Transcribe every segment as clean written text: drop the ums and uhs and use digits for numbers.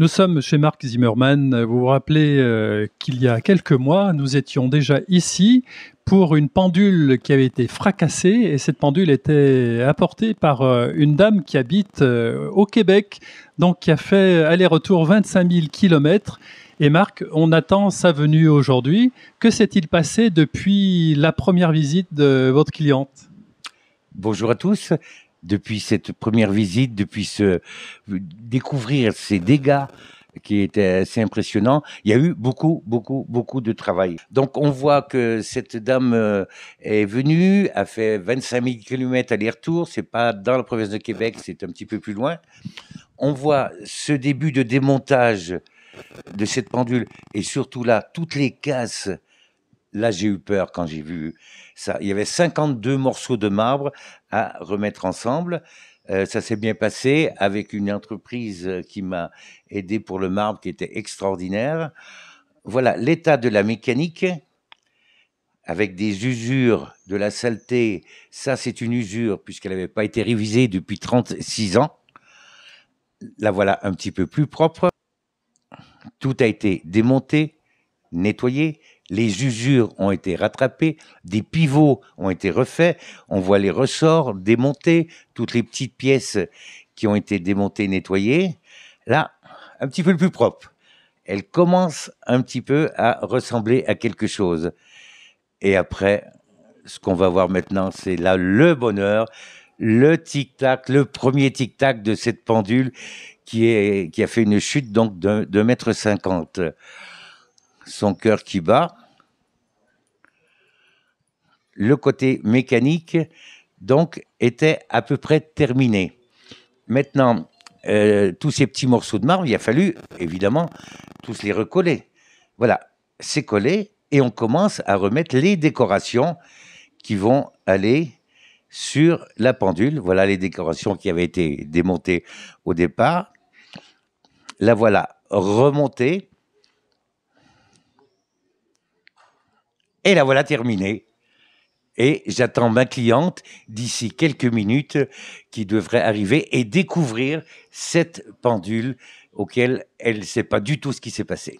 Nous sommes chez Mark Zimmermann. Vous vous rappelez qu'il y a quelques mois, nous étions déjà ici pour une pendule qui avait été fracassée, et cette pendule était apportée par une dame qui habite au Québec, donc qui a fait aller-retour 25 000 kilomètres. Et Marc, on attend sa venue aujourd'hui. Que s'est-il passé depuis la première visite de votre cliente ? Bonjour à tous. Depuis cette première visite, découvrir ces dégâts qui étaient assez impressionnants, il y a eu beaucoup de travail. Donc on voit que cette dame est venue, a fait 25 000 km aller-retour, c'est pas dans la province de Québec, c'est un petit peu plus loin. On voit ce début de démontage de cette pendule et surtout là, toutes les casses. Là, j'ai eu peur quand j'ai vu ça. Il y avait 52 morceaux de marbre à remettre ensemble. Ça s'est bien passé avec une entreprise qui m'a aidé pour le marbre qui était extraordinaire. Voilà l'état de la mécanique avec des usures, de la saleté. Ça, c'est une usure puisqu'elle n'avait pas été révisée depuis 36 ans. La voilà un petit peu plus propre. Tout a été démonté, nettoyé. Les usures ont été rattrapées, des pivots ont été refaits, on voit les ressorts démontés, toutes les petites pièces qui ont été démontées, nettoyées. Là, un petit peu plus propre. Elle commence un petit peu à ressembler à quelque chose. Et après, ce qu'on va voir maintenant, c'est là le bonheur, le tic-tac, le premier tic-tac de cette pendule qui a fait une chute donc de 2,50 m. Son cœur qui bat. Le côté mécanique, donc, était à peu près terminé. Maintenant, tous ces petits morceaux de marbre, il a fallu, évidemment, tous les recoller. Voilà, c'est collé, et on commence à remettre les décorations qui vont aller sur la pendule. Voilà les décorations qui avaient été démontées au départ. La voilà remontée. Et la voilà terminée. Et j'attends ma cliente d'ici quelques minutes qui devrait arriver et découvrir cette pendule auquel elle ne sait pas du tout ce qui s'est passé.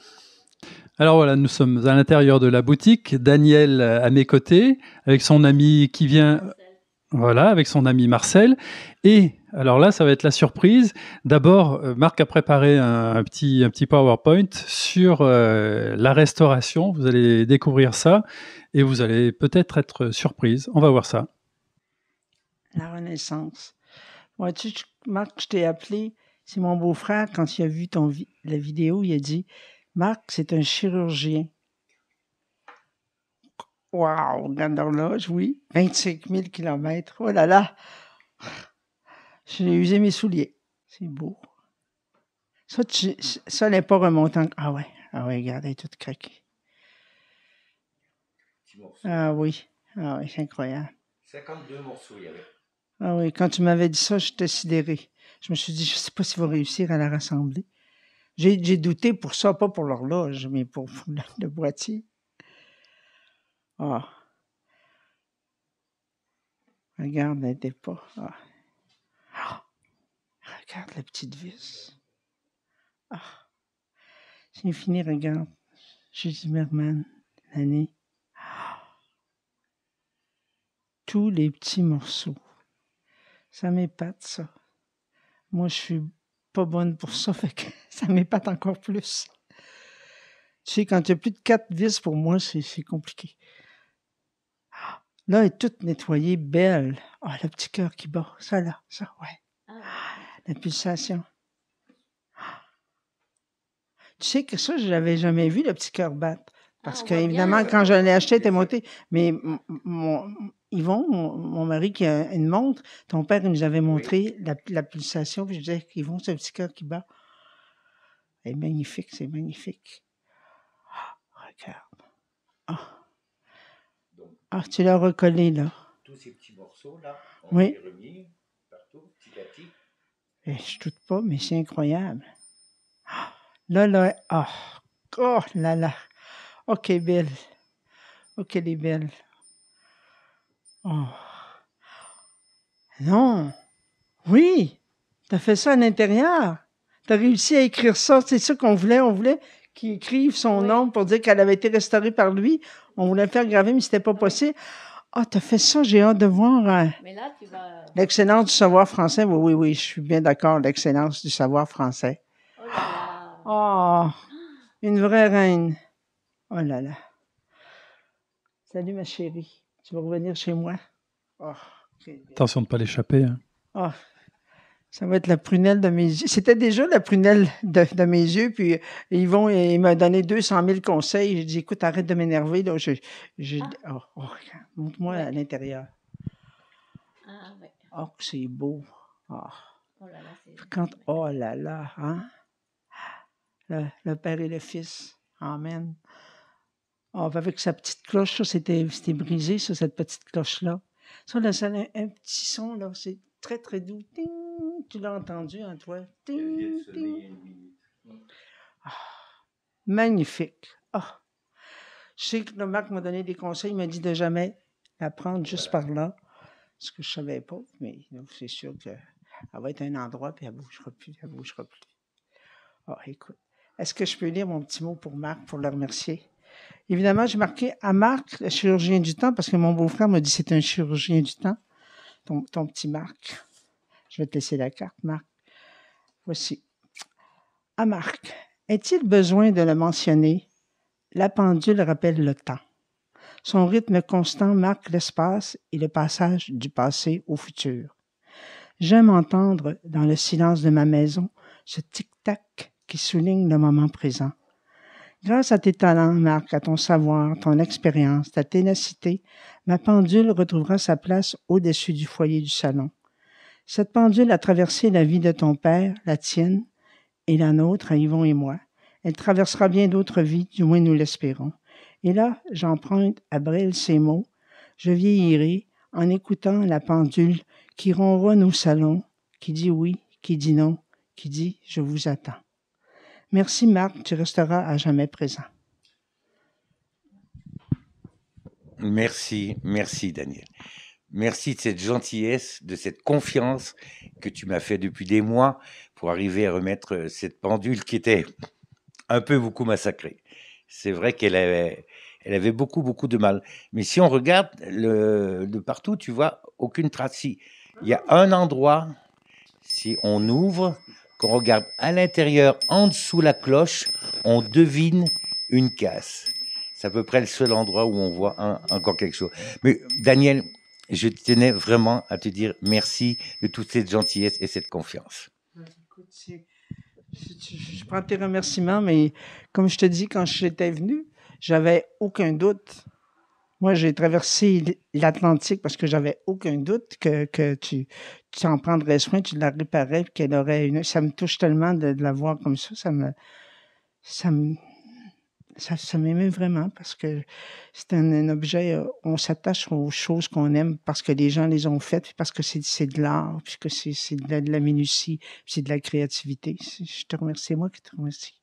Alors voilà, nous sommes à l'intérieur de la boutique. Daniel à mes côtés, avec son ami qui vient... Voilà, avec son ami Marcel. Et alors là, ça va être la surprise. D'abord, Marc a préparé un petit PowerPoint sur la restauration. Vous allez découvrir ça et vous allez peut-être être surprise. On va voir ça. La Renaissance. Vois-tu, Marc, je t'ai appelé. C'est mon beau-frère, quand il a vu la vidéo, il a dit « Marc, c'est un chirurgien. » Wow, regarde l'horloge, oui. 25 000 km. Oh là là! J'ai usé mes souliers. C'est beau. Ça n'est pas remontant. Ah ouais, regarde, elle est toute craquée. Ah oui, c'est incroyable. 52 morceaux, il y avait. Ah oui, quand tu m'avais dit ça, j'étais sidéré. Je me suis dit, je ne sais pas s'il va réussir à la rassembler. J'ai douté pour ça, pas pour l'horloge, mais pour le boîtier. Ah. Regarde, elle n'était pas. Ah. Ah. Regarde la petite vis. Ah. C'est fini, regarde. Chez Zimmermann, l'année. Ah. Tous les petits morceaux. Ça m'épate, ça. Moi, je suis pas bonne pour ça, fait que ça m'épate encore plus. Tu sais, quand il y a plus de 4 vis, pour moi, c'est compliqué. Là, elle est toute nettoyée, belle. Ah, le petit cœur qui bat. Ça, là, ça, ouais. La pulsation. Tu sais que ça, je l'avais jamais vu, le petit cœur battre. Parce que, évidemment, quand je l'ai acheté, elle était montée. Mais Yvon, mon mari, qui a une montre, ton père, il nous avait montré la pulsation. Puis je disais, Yvon, c'est un petit cœur qui bat. C'est magnifique, c'est magnifique. Ah, regarde. Ah, tu l'as recollé, là. Tous ces petits morceaux, là, on les remis partout, petit à petit. Et je doute pas, mais c'est incroyable. Là, oh là là. Oh, qu'elle est belle. Oh, qu'elle est belle. Oh. Non. Oui. T'as fait ça à l'intérieur. Tu as réussi à écrire ça. C'est ça qu'on voulait. On voulait qu'il écrive son nom pour dire qu'elle avait été restaurée par lui. On voulait le faire graver, mais c'était pas possible. Ah, tu as fait ça. J'ai hâte de voir Mais là, tu vas... l'excellence du savoir français. Oui, oui, oui. Je suis bien d'accord. L'excellence du savoir français. Oh là là. Oh, une vraie reine. Oh là là. Salut, ma chérie. Tu vas revenir chez moi? Oh, Attention de ne pas l'échapper. Hein. oh, ça va être la prunelle de mes yeux. C'était déjà la prunelle de mes yeux. Puis Yvon, il m'a donné 200 000 conseils. J'ai dit, écoute, arrête de m'énerver. Là. Montre-moi à l'intérieur. Ah, ouais. Oh, c'est beau. Oh, Oh là là, c'est... oh là là, hein? Le Père et le Fils. Amen. Oh, avec sa petite cloche, ça, c'était brisé, ça, cette petite cloche-là. Ça, là, ça a un petit son, là. C'est très, très doux. Ting! Tu l'as entendu, hein, toi? Ting, ting. Ah, magnifique. Ah. Je sais que le Marc m'a donné des conseils. Il m'a dit de jamais la prendre juste par là. Ce que je ne savais pas. Mais c'est sûr qu'elle va être un endroit, puis elle ne bougera plus. Elle ne bougera plus. Ah, écoute. Est-ce que je peux lire mon petit mot pour Marc, pour le remercier? Évidemment, j'ai marqué à Marc, le chirurgien du temps, parce que mon beau-frère m'a dit que c'est un chirurgien du temps. Ton petit Marc. Je vais te laisser la carte, Marc. Voici. À Marc. Est-il besoin de le mentionner? La pendule rappelle le temps. Son rythme constant marque l'espace et le passage du passé au futur. J'aime entendre, dans le silence de ma maison, ce tic-tac qui souligne le moment présent. Grâce à tes talents, Marc, à ton savoir, ton expérience, ta ténacité, ma pendule retrouvera sa place au-dessus du foyer du salon. Cette pendule a traversé la vie de ton père, la tienne, et la nôtre à Yvon et moi. Elle traversera bien d'autres vies, du moins nous l'espérons. Et là, j'emprunte à Brel ces mots. Je vieillirai en écoutant la pendule qui ronronne au salon, qui dit oui, qui dit non, qui dit « je vous attends ». Merci Marc, tu resteras à jamais présent. Merci Daniel. Merci de cette gentillesse, de cette confiance que tu m'as fait depuis des mois pour arriver à remettre cette pendule qui était un peu beaucoup massacrée. C'est vrai qu'elle avait beaucoup de mal. Mais si on regarde de partout, tu vois aucune trace. Si, il y a un endroit, si on ouvre, qu'on regarde à l'intérieur, en dessous la cloche, on devine une casse. C'est à peu près le seul endroit où on voit encore quelque chose. Mais Daniel, je tenais vraiment à te dire merci de toute cette gentillesse et cette confiance. Écoute, je prends tes remerciements, mais comme je te dis, quand j'étais venu, j'avais aucun doute. Moi, j'ai traversé l'Atlantique parce que j'avais aucun doute que tu en prendrais soin, tu la réparais, qu'elle aurait une... Ça me touche tellement de la voir comme ça. Ça m'émeut vraiment parce que c'est un objet, on s'attache aux choses qu'on aime parce que les gens les ont faites, puis parce que c'est de l'art, puis que c'est de la minutie, puis c'est de la créativité. Je te remercie, moi qui te remercie.